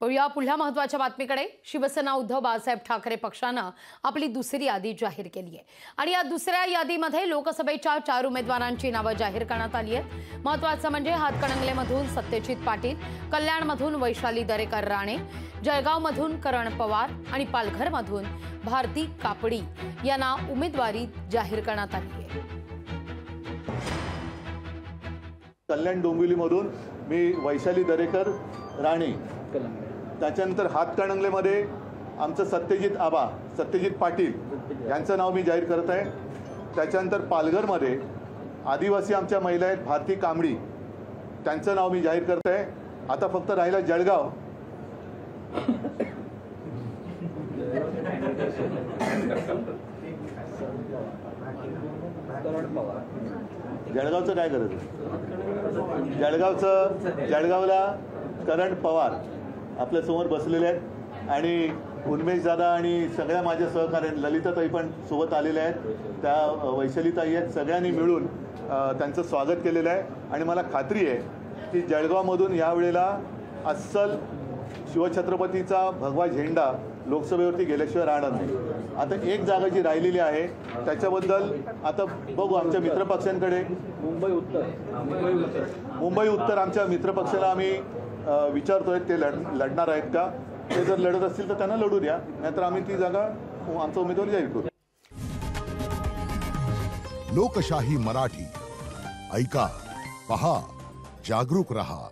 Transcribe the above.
या पुढल्या महत्त्वाच्या बातमीकडे। शिवसेना उद्धव बाळासाहेब ठाकरे पक्षानं आपली दुसरी यादी जाहीर केली आहे आणि या दुसऱ्या यादीमध्ये लोकसभेच्या 4 उमेदवारांची नावे जाहीर करण्यात आली आहेत। महत्त्वाचं म्हणजे हातकणंगलेमधून सत्यजित पाटील, कल्याणमधून वैशाली दरेकर राणे, जळगावमधून करण पवार आणि पालघरमधून भारती कापडी यांना उमेदवारी जाहीर करण्यात आली आहे। कल्याण डोंबिवलीमधून मी वैशाली दरेकर राणे, त्याच्यानंतर हातकणंगलेमध्ये आमचं सत्यजित पाटील यांचं नाव मी जाहीर करत आहे। त्याच्यानंतर पालघरमध्ये आदिवासी आमच्या महिला आहेत भारती कांबडी, त्यांचं नाव मी जाहीर करत आहे। आता फक्त राहिला जळगाव। जळगावचं काय करायचं? जळगावला करण पवार आपल्या समोर बसलेले आहेत आणि उन्मेश दादा आणि सगळ्या माझ्या सहकार्याने ललिताताई पण सोबत आलेल्या आहेत, त्या वैशालीताई आहेत। सगळ्यांनी मिळून त्यांचं स्वागत केलेलं आहे आणि मला खात्री आहे की जळगावमधून यावेळेला अस्सल शिवछत्रपतीचा भगवा झेंडा लोकसभेवरती गेल्याशिवाय राहणार नाही। आता एक जागा जी राहिलेली आहे त्याच्याबद्दल आता बघू, आमच्या मित्रपक्षांकडे मुंबई उत्तर आमच्या मित्रपक्षाला आम्ही विचारतोय ते लढणार आहेत का। ते जर लढत असतील तर त्यांना लढू द्या, नाहीतर आम्ही ती जागा आमचा उमेदवार जाहीर करू। लोकशाही मराठी ऐका, पहा, जागरूक रहा।